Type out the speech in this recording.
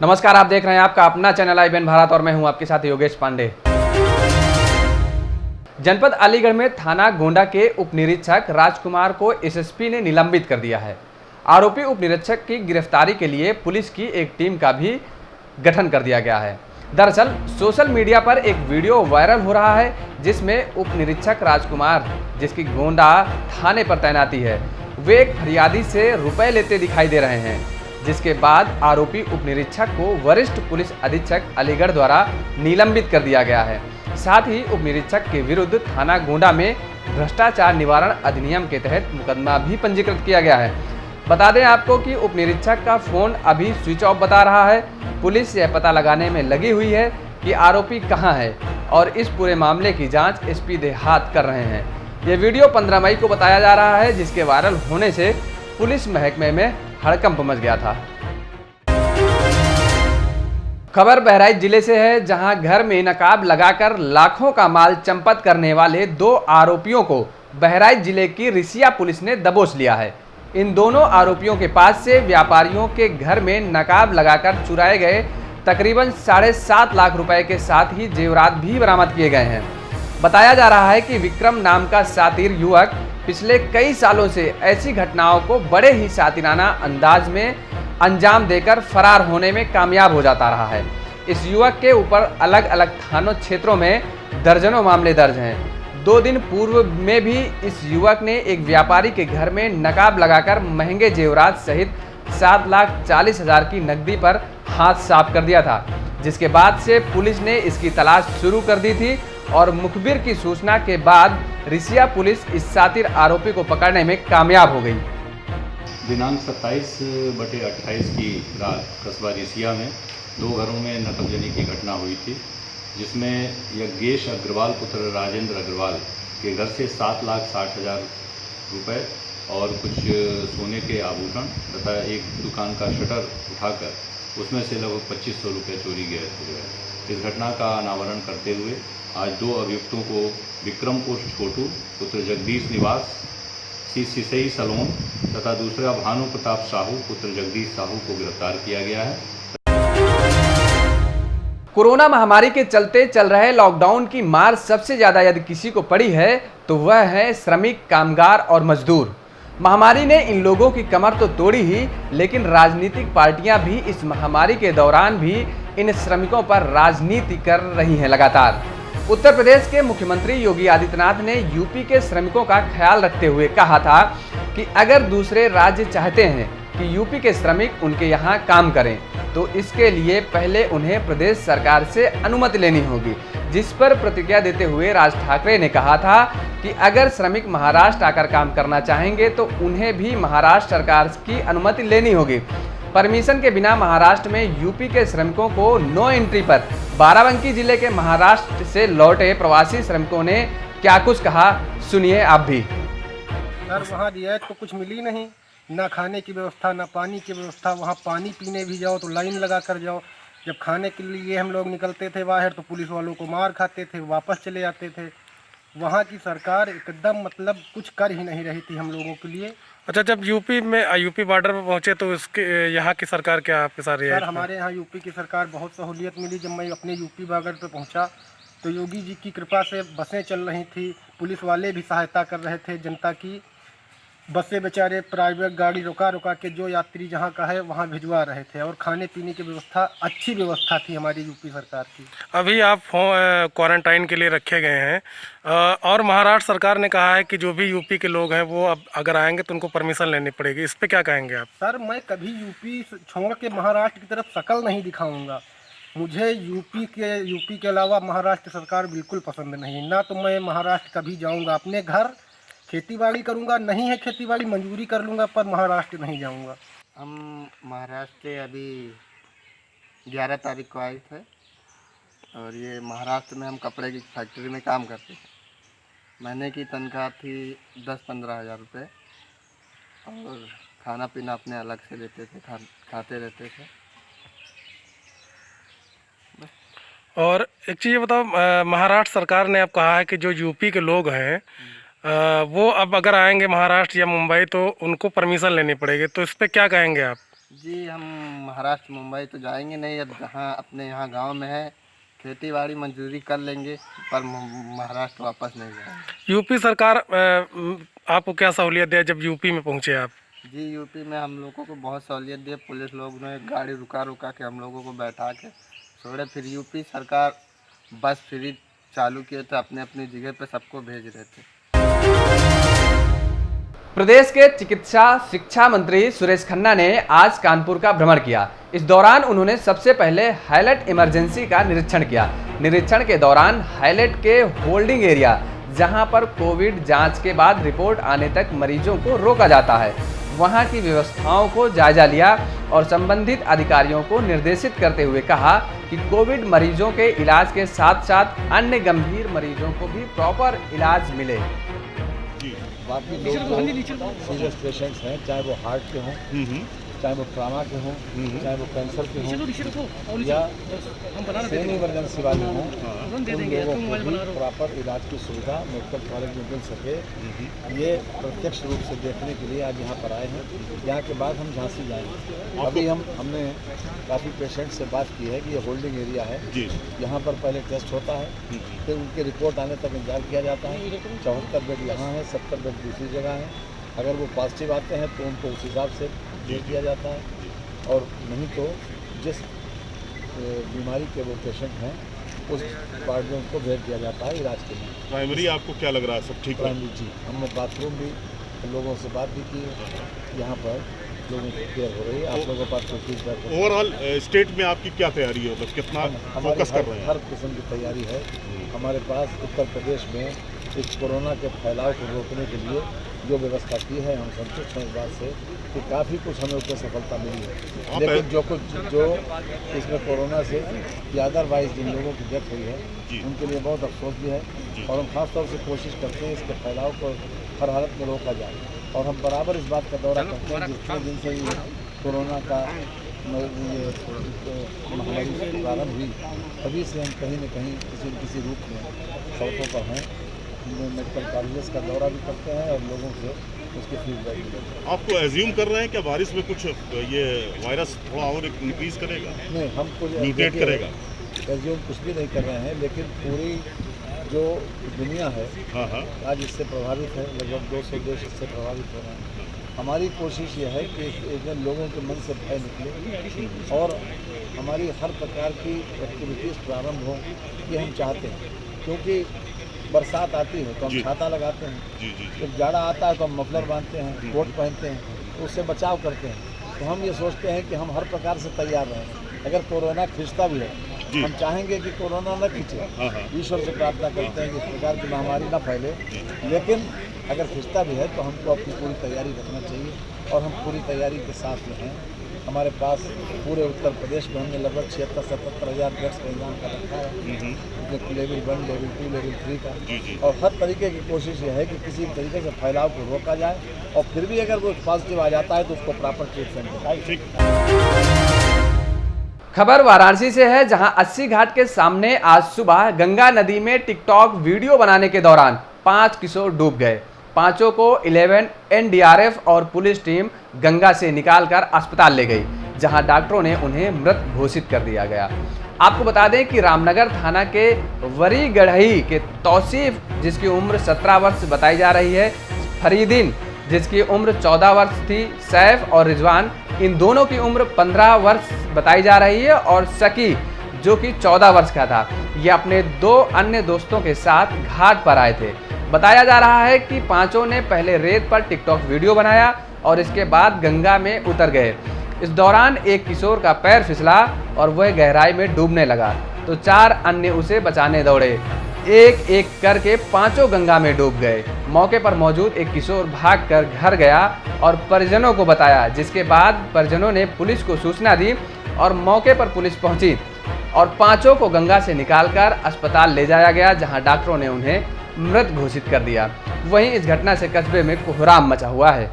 नमस्कार, आप देख रहे हैं आपका अपना चैनल आई बहन भारत और मैं हूं आपके साथ योगेश पांडे। जनपद अलीगढ़ में थाना गोंडा के उप निरीक्षक राजकुमार को एसएसपी ने निलंबित कर दिया है। आरोपी उप निरीक्षक की गिरफ्तारी के लिए पुलिस की एक टीम का भी गठन कर दिया गया है। दरअसल सोशल मीडिया पर एक वीडियो वायरल हो रहा है जिसमें उप निरीक्षक राजकुमार, जिसकी गोंडा थाने पर तैनाती है, वे एक फरियादी से रुपए लेते दिखाई दे रहे हैं, जिसके बाद आरोपी उप निरीक्षक को वरिष्ठ पुलिस अधीक्षक अलीगढ़ द्वारा निलंबित कर दिया गया है। साथ ही उप निरीक्षक के विरुद्ध थाना गोंडा में भ्रष्टाचार निवारण अधिनियम के तहत मुकदमा भी पंजीकृत किया गया है। बता दें आपको कि उप निरीक्षक का फोन अभी स्विच ऑफ बता रहा है। पुलिस यह पता लगाने में लगी हुई है कि आरोपी कहां है और इस पूरे मामले की जांच एसपी देहात कर रहे हैं। यह वीडियो 15 मई को बताया जा रहा है, जिसके वायरल होने से पुलिस महकमे में हड़कंप मच गया था। खबर बहराइच जिले से है, जहां घर में नकाब लगाकर लाखों का माल चंपत करने वाले 2 आरोपियों को बहराइच जिले की रिसिया पुलिस ने दबोच लिया है। इन दोनों आरोपियों के पास से व्यापारियों के घर में नकाब लगाकर चुराए गए तकरीबन 7.5 लाख रुपए के साथ ही जेवरात भी बरामद किए गए हैं। बताया जा रहा है कि विक्रम नाम का शातिर युवक पिछले कई सालों से ऐसी घटनाओं को बड़े ही शातिराना अंदाज में अंजाम देकर फरार होने में कामयाब हो जाता रहा है। इस युवक के ऊपर अलग अलग थानों क्षेत्रों में दर्जनों मामले दर्ज हैं। 2 दिन पूर्व में भी इस युवक ने एक व्यापारी के घर में नकाब लगाकर महंगे जेवरात सहित 7,40,000 की नकदी पर हाथ साफ कर दिया था, जिसके बाद से पुलिस ने इसकी तलाश शुरू कर दी थी और मुखबिर की सूचना के बाद रिसिया पुलिस इस शातिर आरोपी को पकड़ने में कामयाब हो गई। दिनांक 27/28 की रात कस्बा रिसिया में 2 घरों में नकबजनी की घटना हुई थी, जिसमें यज्ञेश अग्रवाल पुत्र राजेंद्र अग्रवाल के घर से 7,60,000 रुपये और कुछ सोने के आभूषण तथा एक दुकान का शटर उठाकर उसमें से लगभग 2,500 रुपये चोरी गए थे। इस घटना का अनावरण करते हुए आज 2 अभियुक्तों को विक्रम उर्फ छोटू पुत्र जगदीश निवास सिसई सलोन तथा दूसरा भानु प्रताप साहू पुत्र जगदीश साहू को गिरफ्तार किया गया है। कोरोना महामारी के चलते चल रहे लॉकडाउन की मार सबसे ज्यादा यदि किसी को पड़ी है तो वह है श्रमिक, कामगार और मजदूर। महामारी ने इन लोगों की कमर तो तोड़ी ही, लेकिन राजनीतिक पार्टियां भी इस महामारी के दौरान भी इन श्रमिकों पर राजनीति कर रही हैं लगातार। उत्तर प्रदेश के मुख्यमंत्री योगी आदित्यनाथ ने यूपी के श्रमिकों का ख्याल रखते हुए कहा था कि अगर दूसरे राज्य चाहते हैं कि यूपी के श्रमिक उनके यहाँ काम करें तो इसके लिए पहले उन्हें प्रदेश सरकार से अनुमति लेनी होगी, जिस पर प्रतिक्रिया देते हुए राज ठाकरे ने कहा था कि अगर श्रमिक महाराष्ट्र आकर काम करना चाहेंगे तो उन्हें भी महाराष्ट्र सरकार की अनुमति लेनी होगी। परमिशन के बिना महाराष्ट्र में यूपी के श्रमिकों को नो एंट्री पर बाराबंकी जिले के महाराष्ट्र से लौटे प्रवासी श्रमिकों ने क्या कुछ कहा, सुनिए आप भी। सर वहाँ रियायत तो कुछ मिली नहीं, ना खाने की व्यवस्था ना पानी की व्यवस्था। वहाँ पानी पीने भी जाओ तो लाइन लगा कर जाओ। जब खाने के लिए हम लोग निकलते थे बाहर तो पुलिस वालों को मार खाते थे, वापस चले जाते थे। वहाँ की सरकार एकदम मतलब कुछ कर ही नहीं रही थी हम लोगों के लिए। अच्छा, जब यूपी बॉर्डर पर पहुँचे तो इसके यहाँ की सरकार क्या आपके साथ रही? सर हमारे यहाँ यूपी की सरकार बहुत सहूलियत मिली। जब मैं अपने यूपी बॉर्डर पर पहुँचा तो योगी जी की कृपा से बसें चल रही थी, पुलिस वाले भी सहायता कर रहे थे जनता की। बसें बेचारे प्राइवेट गाड़ी रुका के जो यात्री जहाँ का है वहाँ भिजवा रहे थे और खाने पीने की व्यवस्था अच्छी व्यवस्था थी हमारी यूपी सरकार की। अभी आप क्वारंटाइन के लिए रखे गए हैं और महाराष्ट्र सरकार ने कहा है कि जो भी यूपी के लोग हैं वो अब अगर आएंगे तो उनको परमिशन लेनी पड़ेगी। इस पर क्या कहेंगे आप? सर मैं कभी यूपी छोड़ के महाराष्ट्र की तरफ शकल नहीं दिखाऊंगा। मुझे यूपी के अलावा महाराष्ट्र सरकार बिल्कुल पसंद नहीं। ना तो मैं महाराष्ट्र कभी जाऊँगा, अपने घर खेतीबाड़ी करूंगा, नहीं है खेतीबाड़ी मजदूरी कर लूँगा, पर महाराष्ट्र नहीं जाऊंगा। हम महाराष्ट्र से अभी 11 तारीख को आए थे और ये महाराष्ट्र में हम कपड़े की फैक्ट्री में काम करते थे। महीने की तनख्वाह थी 10-15 हज़ार रुपये और खाना पीना अपने अलग से लेते थे, खाते रहते थे। और एक चीज़ बताओ, महाराष्ट्र सरकार ने अब कहा है कि जो यूपी के लोग हैं वो अब अगर आएंगे महाराष्ट्र या मुंबई तो उनको परमिशन लेनी पड़ेगी, तो इस पर क्या कहेंगे आप? जी हम महाराष्ट्र मुंबई तो जाएंगे नहीं, अब जहाँ अपने यहाँ गांव में है खेती बाड़ी मजदूरी कर लेंगे, पर महाराष्ट्र वापस नहीं जाएंगे। यूपी सरकार आपको क्या सहूलियत दिया जब यूपी में पहुंचे आप? जी यूपी में हम लोगों को बहुत सहूलियत दी, पुलिस लोग ने गाड़ी रुका रुका के हम लोगों को बैठा के छोड़े। फिर यूपी सरकार बस फ्री चालू किए थे, अपने अपनी जगह पे सबको भेज रहे थे। प्रदेश के चिकित्सा शिक्षा मंत्री सुरेश खन्ना ने आज कानपुर का भ्रमण किया। इस दौरान उन्होंने सबसे पहले हाईलाइट इमरजेंसी का निरीक्षण किया। निरीक्षण के दौरान हाईलाइट के होल्डिंग एरिया, जहां पर कोविड जांच के बाद रिपोर्ट आने तक मरीजों को रोका जाता है, वहां की व्यवस्थाओं को जायजा लिया और संबंधित अधिकारियों को निर्देशित करते हुए कहा कि कोविड मरीजों के इलाज के साथ साथ अन्य गंभीर मरीजों को भी प्रॉपर इलाज मिले। बाकी लोग जो सीरियस पेशेंट्स हैं, चाहे वो हार्ट के हों, चाहे वो ट्रामा के हों, चाहे वो कैंसर के हों या सेमी इमरजेंसी वाले हों, उन लोगों को भी प्रॉपर इलाज की सुविधा मेडिकल कॉलेज में मिल सके, ये प्रत्यक्ष रूप से देखने के लिए आज यहाँ पर आए हैं। यहाँ के बाद हम झांसी जाएंगे। अभी हमने काफ़ी पेशेंट से बात की है कि ये होल्डिंग एरिया है, यहाँ पर पहले टेस्ट होता है, फिर उनकी रिपोर्ट आने तक इंतजार किया जाता है। 74 बेड यहाँ है, 70 बेड दूसरी जगह है। अगर वो पॉजिटिव आते हैं तो उनको उस हिसाब से भेज दिया जाता है, और नहीं तो जिस बीमारी के वो पेशेंट हैं उस वार्ड में उनको भेज दिया जाता है इलाज के लिए। प्राइमरी आपको क्या लग रहा है, सब ठीक है? प्राइमरी जी, हमने बाथरूम भी लोगों से बात भी की, यहाँ पर लोगों की केयर हो रही है। आप लोगों के पास कोई फीडबैक? ओवरऑल स्टेट में आपकी क्या तैयारी है, मतलब कितना फोकस कर रहे हैं? हर किस्म की तैयारी है हमारे पास। उत्तर प्रदेश में इस कोरोना के फैलाव को रोकने के लिए जो व्यवस्था की है, हम संतुष्ट हैं इस बात से कि काफ़ी कुछ हमें उसमें सफलता मिली है। लेकिन जो इसमें कोरोना से या अदरवाइज जिन लोगों की डेथ हुई है उनके लिए बहुत अफसोस भी है, और हम खास तौर से कोशिश करते हैं इसके फैलाव को हर हालत में रोका जाए। और हम बराबर इस बात का दौरा करते हैं जितने दिन से ये कोरोना का ये महामारी प्रारंभ हुई, तभी से हम कहीं न कहीं किसी न किसी रूप में सड़कों पर हैं, मेडिकल कॉलेज का दौरा भी करते हैं और लोगों से उसके फीडबैक भी लेते हैं। आपको एज्यूम कर रहे हैं कि बारिश में कुछ ये वायरस थोड़ा और इंक्रीज करेगा? नहीं, हम कुछ म्यूटेट करेगा? एज्यूम कुछ भी नहीं कर रहे हैं, लेकिन पूरी जो दुनिया है आज इससे प्रभावित है। लगभग 200 देश इससे प्रभावित हो रहे हैं। हमारी कोशिश ये है कि एकदम लोगों के मन से भय निकले और हमारी हर प्रकार की एक्टिविटीज़ प्रारंभ हो, ये हम चाहते हैं। क्योंकि बरसात आती है तो हम छाता लगाते हैं, जब जाड़ा आता है तो हम मफलर बांधते हैं, कोट पहनते हैं, तो उससे बचाव करते हैं। तो हम ये सोचते हैं कि हम हर प्रकार से तैयार रहें। अगर कोरोना खिंचता भी है, हम चाहेंगे कि कोरोना न खींचे, ईश्वर से प्रार्थना करते हैं कि इस प्रकार की महामारी न फैले। लेकिन अगर खिंचता भी है तो हमको अपनी पूरी तैयारी रखना चाहिए, और हम पूरी तैयारी के साथ में हैं। हमारे पास पूरे उत्तर प्रदेश में हमने लगभग 76-77 हज़ार बेड्स का इंतजाम कर रखा है, लेवल 1, लेवल 2, लेवल 3 का। और हर तरीके की कोशिश ये है कि किसी भी तरीके से फैलाव को रोका जाए, और फिर भी अगर वो पॉजिटिव आ जाता है तो उसको प्रॉपर ट्रीटमेंट दिखाई। खबर वाराणसी से है, जहां 80 घाट के सामने आज सुबह गंगा नदी में टिकटॉक वीडियो बनाने के दौरान 5 किशोर डूब गए। पांचों को 11 एनडीआरएफ और पुलिस टीम गंगा से निकालकर अस्पताल ले गई, जहां डॉक्टरों ने उन्हें मृत घोषित कर दिया गया। आपको बता दें कि रामनगर थाना के वरी गढ़ई के तौसीफ, जिसकी उम्र 17 वर्ष बताई जा रही है, फरीदीन, जिसकी उम्र 14 वर्ष थी, सैफ और रिजवान, इन दोनों की उम्र 15 वर्ष बताई जा रही है, और शकी, जो कि 14 वर्ष का था, ये अपने 2 अन्य दोस्तों के साथ घाट पर आए थे। बताया जा रहा है कि पांचों ने पहले रेत पर टिकटॉक वीडियो बनाया और इसके बाद गंगा में उतर गए। इस दौरान एक किशोर का पैर फिसला और वह गहराई में डूबने लगा, तो 4 अन्य उसे बचाने दौड़े। एक एक करके पांचों गंगा में डूब गए। मौके पर मौजूद एक किशोर भागकर घर गया और परिजनों को बताया, जिसके बाद परिजनों ने पुलिस को सूचना दी और मौके पर पुलिस पहुंची और पांचों को गंगा से निकालकर अस्पताल ले जाया गया, जहां डॉक्टरों ने उन्हें मृत घोषित कर दिया। वहीं इस घटना से कस्बे में कोहराम मचा हुआ है।